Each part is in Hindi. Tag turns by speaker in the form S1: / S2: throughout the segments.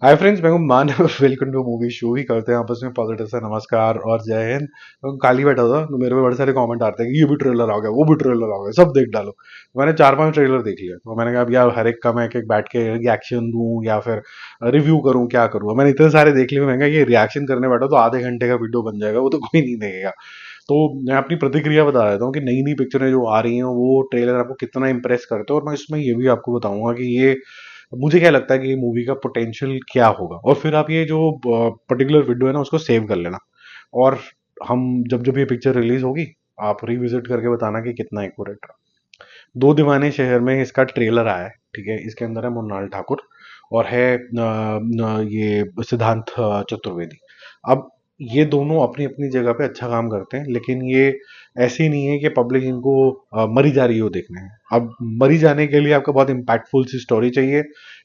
S1: हाय फ्रेंड्स, मैं हूं मान वेलकम टू मूवी शो। ही करते हैं आपस में पॉजिटिव से नमस्कार और जय हिंद। मैं खाली बैठा था तो मेरे पे बड़े सारे कमेंट आते हैं कि ये भी ट्रेलर आ गया, वो भी ट्रेलर आ गया, सब देख डालो। तो मैंने 4-5 ट्रेलर देख लिया, तो मैंने कहा अब यार हर एक का मैं एक एक बैठ के रिएक्शन दूं या फिर रिव्यू करूं, क्या करूं। मैंने इतने सारे देख लिए, मैंने कहा ये रिएक्शन करने बैठा तो आधे घंटे का वीडियो बन जाएगा, वो तो कोई नहीं देखेगा। तो मैं अपनी प्रतिक्रिया बता देता हूँ कि नई नई पिक्चरें जो आ रही हैं वो ट्रेलर आपको कितना इंप्रेस करते हैं, और मैं इसमें ये भी आपको बताऊंगा कि ये मुझे क्या लगता है कि ये मूवी का पोटेंशियल क्या होगा। और फिर आप ये जो पर्टिकुलर वीडियो है ना उसको सेव कर लेना, और हम जब जब ये पिक्चर रिलीज होगी आप रिविजिट करके बताना कि कितना एक्यूरेट रहा। दो दीवाने शहर में इसका ट्रेलर आया है, ठीक है। इसके अंदर है मुन्नाल ठाकुर और है ये सिद्धांत चतुर्वेदी। अब ये दोनों अपनी अपनी जगह पे अच्छा काम करते हैं, लेकिन ये ऐसे ही नहीं है कि पब्लिक इनको मरी जा रही हो देखने। अब मरी जाने के लिए आपको बहुत इम्पैक्टफुल सी स्टोरी चाहिए,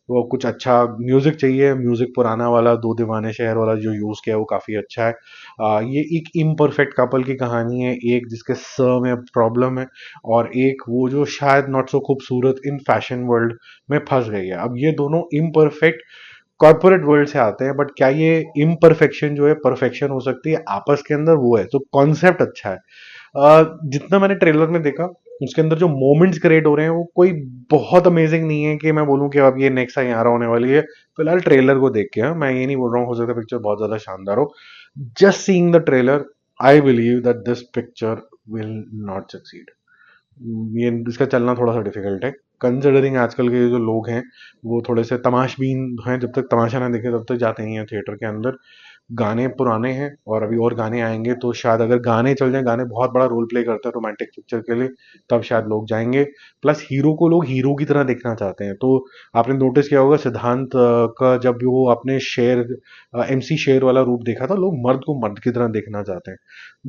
S1: वो कुछ अच्छा म्यूजिक चाहिए। म्यूजिक पुराना वाला दो दीवाने शहर वाला जो यूज किया है वो काफी अच्छा है। ये एक इम्परफेक्ट कपल की कहानी है, एक जिसके स में प्रॉब्लम है और एक वो जो शायद नॉट सो खूबसूरत इन फैशन वर्ल्ड में फंस गई है। अब ये दोनों इम्परफेक्ट कॉर्पोरेट वर्ल्ड से आते हैं, बट क्या ये इम्परफेक्शन जो है परफेक्शन हो सकती है आपस के अंदर, वो है। तो कॉन्सेप्ट अच्छा है। जितना मैंने ट्रेलर में देखा उसके अंदर जो मोमेंट्स क्रिएट हो रहे हैं वो कोई बहुत अमेजिंग नहीं है कि मैं बोलूं कि अब ये नेक्स्ट टाइम आ रहा होने वाली है। फिलहाल ट्रेलर को देख के, हाँ, मैं ये नहीं बोल रहा हूँ हो सकता है पिक्चर बहुत ज्यादा शानदार हो। Just seeing the trailer I believe that this picture will not succeed. ये इसका चलना थोड़ा सा डिफिकल्ट है, कंसिडरिंग आजकल के जो लोग हैं वो थोड़े से तमाशबीन हैं। जब तक तमाशा ना देखे तब तक जाते नहीं है थिएटर के अंदर। गाने पुराने हैं और अभी और गाने आएंगे, तो शायद अगर गाने चल जाएं, गाने बहुत बड़ा रोल प्ले करते हैं रोमांटिक पिक्चर के लिए, तब शायद लोग जाएंगे। प्लस हीरो को लोग हीरो की तरह देखना चाहते हैं। तो आपने नोटिस किया होगा सिद्धांत का जब वो आपने शेर एमसी शेर वाला रूप देखा था, लोग मर्द को मर्द की तरह देखना चाहते हैं।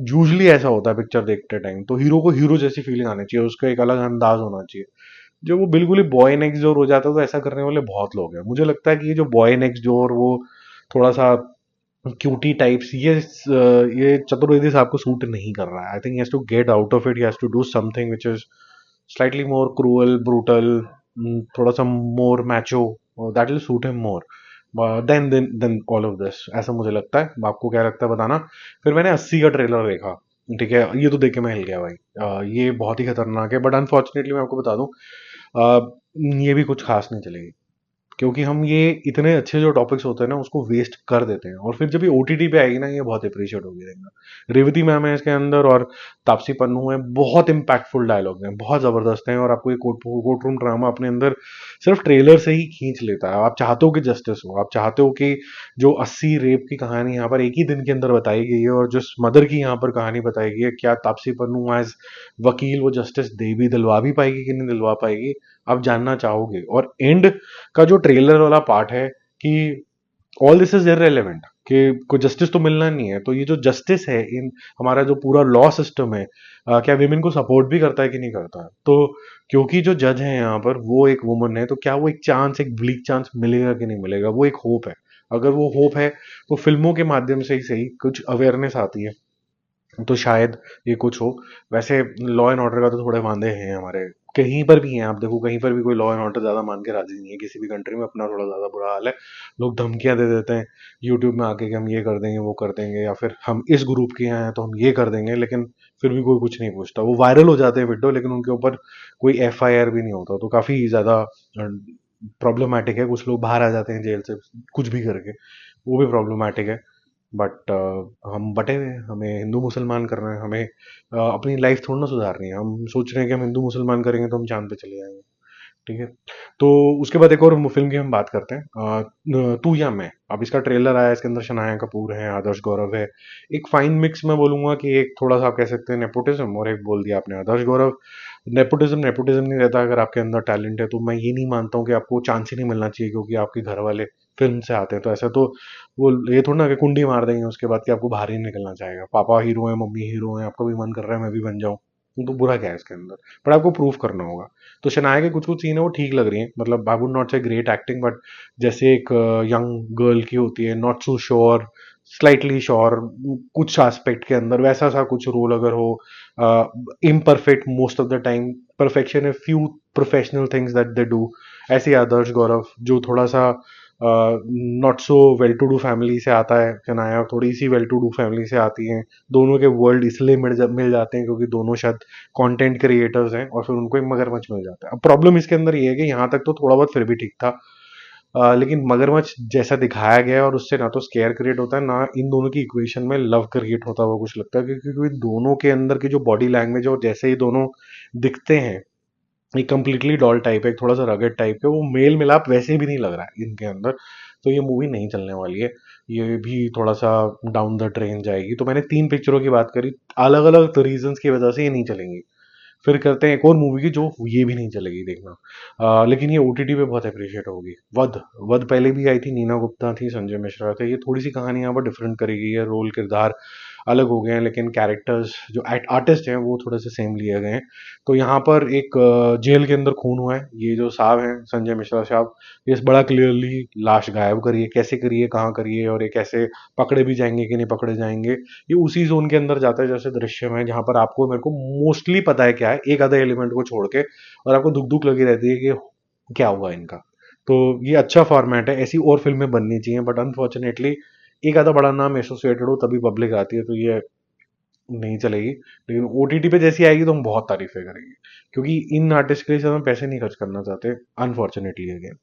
S1: यूजली ऐसा होता है पिक्चर देखते टाइम, तो हीरो को हीरो जैसी फीलिंग आनी चाहिए, उसका एक अलग अंदाज होना चाहिए। जो वो बिल्कुल ही बॉय नेक्स्ट डोर हो जाता है, तो ऐसा करने वाले बहुत लोग हैं। मुझे लगता है कि ये जो बॉय नेक्स्ट डोर वो थोड़ा सा क्यूटी टाइप्स, ये चतुर्वेदी साहब को सूट नहीं कर रहा है। I think he has to get out of it, he has to do something which is slightly more cruel brutal, थोड़ा सा more macho, that will suit him more than all of this, ऐसा मुझे लगता है। आपको क्या लगता है बताना। फिर मैंने 80 का ट्रेलर देखा, ठीक है। ये तो देख के मैं हिल गया भाई। ये बहुत ही खतरनाक है, बट अनफॉर्चुनेटली मैं आपको बता दूं, ये भी कुछ खास नहीं चलेगी, क्योंकि हम ये इतने अच्छे जो टॉपिक्स होते हैं ना उसको वेस्ट कर देते हैं। और फिर जब ये ओटीटी पे आएगी ना, ये बहुत अप्रिशिएट होगी देखना। रेवती मैम है इसके अंदर और तापसी पन्नू है, बहुत इंपैक्टफुल डायलॉग हैं, बहुत जबरदस्त हैं। और आपको ये कोर्ट रूम ड्रामा अपने अंदर सिर्फ ट्रेलर से ही खींच लेता है। आप चाहते हो कि जस्टिस हो, आप चाहते हो कि जो 80 रेप की कहानी यहाँ पर एक ही दिन के अंदर बताई गई है, और जो मदर की यहाँ पर कहानी बताई गई है, क्या तापसी पन्नू एज वकील वो जस्टिस दे भी दिलवा भी पाएगी कि नहीं दिलवा पाएगी, आप जानना चाहोगे। और एंड का जो ट्रेलर वाला पार्ट है कि ऑल दिस इज इररेलेवेंट, कि कोई जस्टिस तो मिलना नहीं है। तो ये जो जस्टिस है इन हमारा जो पूरा लॉ सिस्टम है, क्या विमेन को सपोर्ट भी करता है कि नहीं करता है। तो क्योंकि जो जज है यहाँ पर वो एक वुमन है, तो क्या वो एक चांस, एक ब्लीक चांस मिलेगा कि नहीं मिलेगा, वो एक होप है। अगर वो होप है तो फिल्मों के माध्यम से ही सही कुछ अवेयरनेस आती है, तो शायद ये कुछ हो। वैसे लॉ एंड ऑर्डर का तो थोड़े वांदे हैं हमारे, कहीं पर भी हैं। आप देखो कहीं पर भी कोई लॉ एंड ऑर्डर ज्यादा मान के राजी नहीं है किसी भी कंट्री में, अपना थोड़ा ज्यादा बुरा हाल है। लोग धमकियां दे देते हैं यूट्यूब में आके कि हम ये कर देंगे वो कर देंगे, या फिर हम इस ग्रुप के यहाँ हैं तो हम ये कर देंगे, लेकिन फिर भी कोई कुछ नहीं पूछता। वो वायरल हो जाते हैं वीडियो, लेकिन उनके ऊपर कोई एफआईआर भी नहीं होता। तो काफी ज्यादा प्रॉब्लमैटिक है। कुछ लोग बाहर आ जाते हैं जेल से कुछ भी करके, वो भी प्रॉब्लमैटिक है। बट हम बटे हुए हैं, हमें हिंदू मुसलमान करना है, हमें अपनी लाइफ थोड़ा ना सुधारनी है। हम सोच रहे हैं कि हम हिंदू मुसलमान करेंगे तो हम चांद पे चले जाएंगे, ठीक है। तो उसके बाद एक और फिल्म की हम बात करते हैं, तू या मैं। अब इसका ट्रेलर आया, इसके अंदर शनाया कपूर है, आदर्श गौरव है। एक फाइन मिक्स मैं बोलूंगा कि एक थोड़ा सा आप कह सकते हैं नेपोटिज्म, और एक बोल दिया आपने आदर्श गौरव। नेपोटिज्म नेपोटिज्म नहीं रहता। अगर आपके अंदर टैलेंट है तो मैं ये नहीं मानता हूँ कि आपको चांस ही नहीं मिलना चाहिए क्योंकि आपके घर वाले फिल्म से आते हैं। तो ऐसा तो वो ये थोड़ा ना कि कुंडी मार देंगे उसके बाद कि आपको बाहर ही निकलना चाहेगा। पापा हीरो है, मम्मी हीरो है, आपका भी मन कर रहा है मैं भी बन जाऊं, तो बुरा क्या है इसके अंदर। पर आपको प्रूफ करना होगा। तो शनाया के कुछ कुछ सीन है वो ठीक लग रही है, मतलब I would not say great acting, but जैसे एक यंग गर्ल की होती है, not so sure, slightly sure कुछ एस्पेक्ट के अंदर, वैसा सा कुछ रोल अगर हो। Imperfect most of the time, perfection है few professional things that they do. ऐसे ही आदर्श गौरव जो थोड़ा सा not so well to do family से आता है कनाया, थोड़ी सी वेल टू डू फैमिली से आती हैं। दोनों के वर्ल्ड इसलिए मिल जाते हैं क्योंकि दोनों शायद कंटेंट क्रिएटर्स हैं, और फिर उनको एक मगरमच्छ मिल जाता है। अब प्रॉब्लम इसके अंदर ये है कि यहाँ तक तो थोड़ा बहुत फिर भी ठीक था, लेकिन मगरमच्छ जैसा दिखाया गया है और उससे ना तो स्केयर क्रिएट होता है, ना इन दोनों की इक्वेशन में लव क्रिएट होता हुआ कुछ लगता है, क्योंकि दोनों के अंदर की जो बॉडी लैंग्वेज और जैसे ही दोनों दिखते हैं, एक कंप्लीटली डॉल टाइप है, एक थोड़ा सा रगड़ टाइप है, वो मेल मिलाप वैसे भी नहीं लग रहा है इनके अंदर। तो ये मूवी नहीं चलने वाली है, ये भी थोड़ा सा डाउन द ट्रेन जाएगी। तो मैंने 3 पिक्चरों की बात करी, अलग अलग रीजंस की वजह से ये नहीं चलेंगी। फिर करते हैं एक और मूवी की जो ये भी नहीं चलेगी, देखना। लेकिन ये ओटीटी पे बहुत अप्रिशिएट होगी। वध। वध पहले भी आई थी, नीना गुप्ता थी, संजय मिश्रा थे। ये थोड़ी सी कहानी यहाँ पर डिफरेंट करी गई है, रोल किरदार अलग हो गए हैं, लेकिन कैरेक्टर्स जो आर्टिस्ट हैं वो थोड़े से सेम लिए गए हैं। तो यहाँ पर एक जेल के अंदर खून हुआ है, ये जो साहब हैं संजय मिश्रा साहब, ये बड़ा क्लियरली लाश गायब करिए, कैसे करिए, कहाँ करिए, और ये कैसे पकड़े भी जाएंगे कि नहीं पकड़े जाएंगे, ये उसी जोन के अंदर जाता है जैसे दृश्यम है, जहां पर आपको मेरे को मोस्टली पता है क्या है, एक आधा एलिमेंट को छोड़ के, और आपको दुख दुख लगी रहती है कि क्या हुआ इनका। तो ये अच्छा फॉर्मेट है, ऐसी और फिल्में बननी चाहिए, बट अनफॉर्चुनेटली एक आधा बड़ा नाम एसोसिएटेड हो तभी पब्लिक आती है, तो ये नहीं चलेगी। लेकिन ओटीटी पे जैसी आएगी तो हम बहुत तारीफें करेंगे, क्योंकि इन आर्टिस्ट के लिए हम पैसे नहीं खर्च करना चाहते, अनफॉर्चुनेटली अगेन।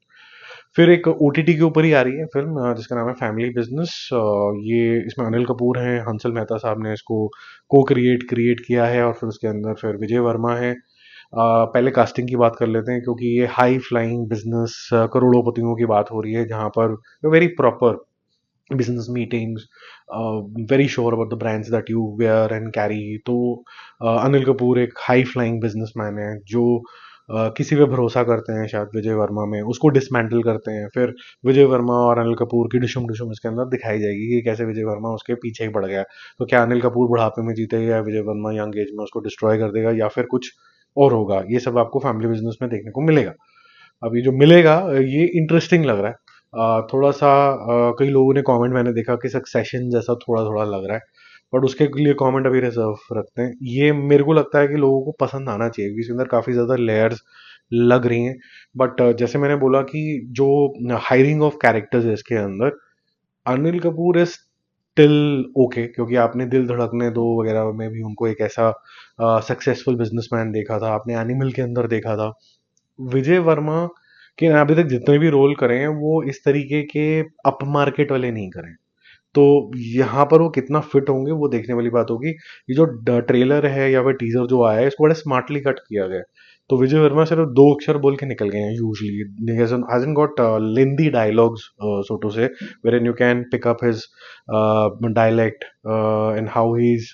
S1: फिर एक ओटीटी के ऊपर ही आ रही है फिल्म, जिसका नाम है फैमिली बिजनेस। ये इसमें अनिल कपूर हैं, हंसल मेहता साहब ने इसको को क्रिएट किया है, और फिर उसके अंदर फिर विजय वर्मा है। पहले कास्टिंग की बात कर लेते हैं, क्योंकि ये हाई फ्लाइंग बिजनेस करोड़ोपतियों की बात हो रही है, जहां पर very proper business meetings, very sure about the brands that you wear and carry। तो अनिल कपूर एक हाई फ्लाइंग बिजनेसमैन है जो किसी पे भरोसा करते हैं, शायद विजय वर्मा में उसको डिसमेंटल करते हैं। फिर विजय वर्मा और अनिल कपूर की डिशुम डिशुम इसके अंदर दिखाई जाएगी कि कैसे विजय वर्मा उसके पीछे ही पड़ गया। तो क्या अनिल कपूर बुढ़ापे में जीतेगा, या विजय वर्मा यंग एज में उसको डिस्ट्रॉय कर देगा, या फिर कुछ और होगा, ये सब आपको फैमिली बिजनेस में देखने को मिलेगा। अभी जो मिलेगा ये इंटरेस्टिंग लग रहा है। थोड़ा सा कई लोगों ने कमेंट मैंने देखा कि सक्सेशन जैसा थोड़ा थोड़ा लग रहा है, बट उसके लिए कमेंट अभी रिजर्व रखते हैं। ये मेरे को लगता है कि लोगों को पसंद आना चाहिए, क्योंकि इसके अंदर काफ़ी ज़्यादा लेयर्स लग रही हैं। बट जैसे मैंने बोला कि जो हायरिंग ऑफ कैरेक्टर्स है इसके अंदर, Anil Kapoor is till okay, क्योंकि आपने दिल धड़कने दो वगैरह में भी उनको एक ऐसा सक्सेसफुल बिजनेसमैन देखा था, आपने एनिमल के अंदर देखा था। विजय वर्मा के अभी तक जितने भी रोल करे हैं वो इस तरीके के अप मार्केट वाले नहीं करे। तो यहाँ पर वो कितना फिट होंगे वो देखने वाली बात होगी। ये जो ट्रेलर है या फिर टीजर जो आया है, इसको बड़े स्मार्टली कट किया गया है। तो विजय वर्मा सिर्फ 2 अक्षर बोल के निकल गए हैं usually, hasn't got lengthy dialogues, so to say, wherein you can pick up his dialect and how he's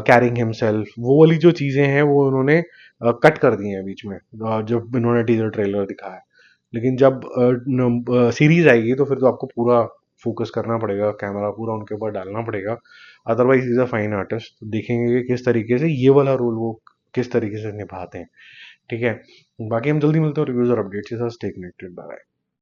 S1: carrying himself। वो वाली जो चीजें हैं वो उन्होंने कट कर दी हैं बीच में, जब इन्होंने टीजर ट्रेलर दिखाया। लेकिन जब सीरीज आएगी तो फिर तो आपको पूरा फोकस करना पड़ेगा, कैमरा पूरा उनके ऊपर डालना पड़ेगा। Otherwise is a fine artist, तो देखेंगे कि किस तरीके से ये वाला रोल वो किस तरीके से निभाते हैं। ठीक है, बाकी हम जल्दी मिलते हैं रिव्यूज और अपडेट्स के साथ। Stay connected, bye.